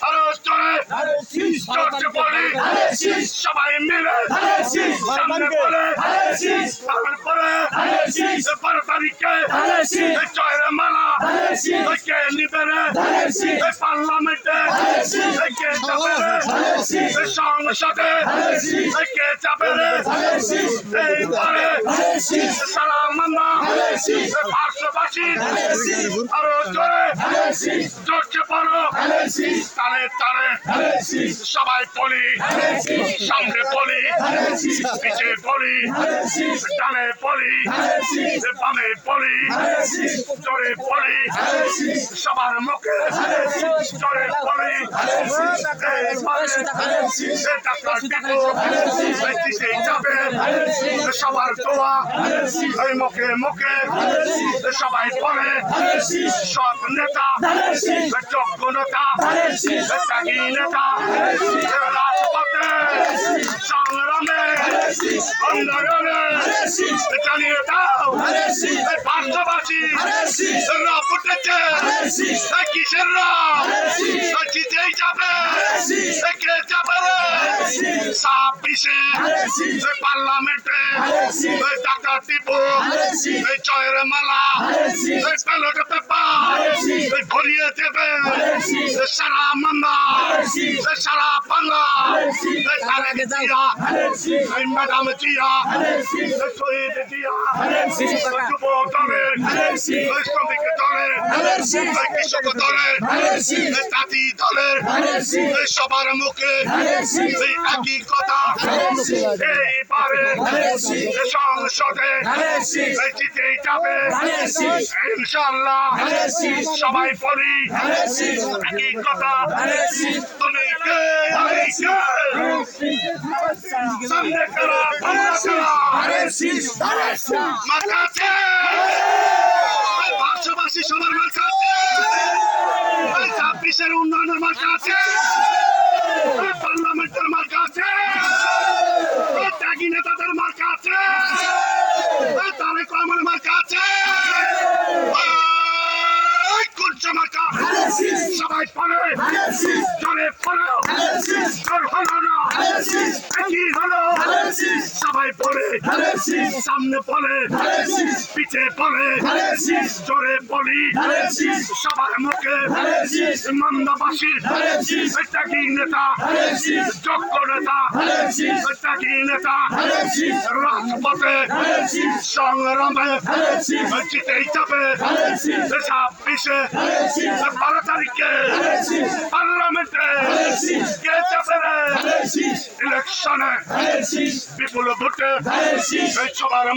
আরো জোরে চর্চে বলি সবাই মিলে সামনে বলে তারপরে 12 তারিখে জয়ের মালা কে নিবে রে পার্লামেন্টে কে যাবে রে সংসদে কে যাবে রে এইবারে সারা মান্না পার্শ্ববাসী আরো জোরে চর্চে পড়ো তালে তালে সবাই বলি সামনে বলি পিছে বলি ডানে বলি বামে বলি জোরে বলি সবার মুখে জোরে বলি যাবে সবার দোয়া এই মুখে মুখে সবাই বলে সৎ নেতা যোগ্য নেতা ত্যাগী নেতা রাজপথে সংগ্রামে আন্দোলনে চালিয়ে দাও পার্শ্ববাসী রাব উঠেছে কিসের রাব জিতেই যাবে কে যাবে রে 26 পার্লামেন্টে টাকা দিব জয়ের মালা ব্যালট পেপার ভরিয়ে দেবে সারা মান্না সারা বাংলা ম্যাডাম জিয়া শহীদ জিয়া যুব দলের শ্রমিক দলের কৃষক দলের জাতি দলের সবার মুখে একই কথা এইবারে সংসদে জিতেই যাবে ইনশাআল্লাহ সবাই বলি একই কথা তুমি কে আমি কে সামনে করা মাথা আছে পার্শ্ববাসী সবার মাথা আছে 26 উন্নয়নের মাথা আছে পার্লামেন্টের মার্কা আছে ত্যাগী নেতাদের মার্কা আছে তারেক রহমানের মার্কা আছে মার্কা সবাই পড়ে জলে পড়ে জল হলো না কি হলো সবাই পড়ে সামনে পড়ে পিছে পড়ে জোরে বলি সবার মুখে মন্দবাসী ত্যাগী নেতা যোগ্য নেতা ত্যাগী নেতা রাজপথে সংগ্রামে জিতেই যাবে 26 12 তারিখে পার্লামেন্টে কে যাবে রে ইলেকশনে বিপুল ভোটে সবার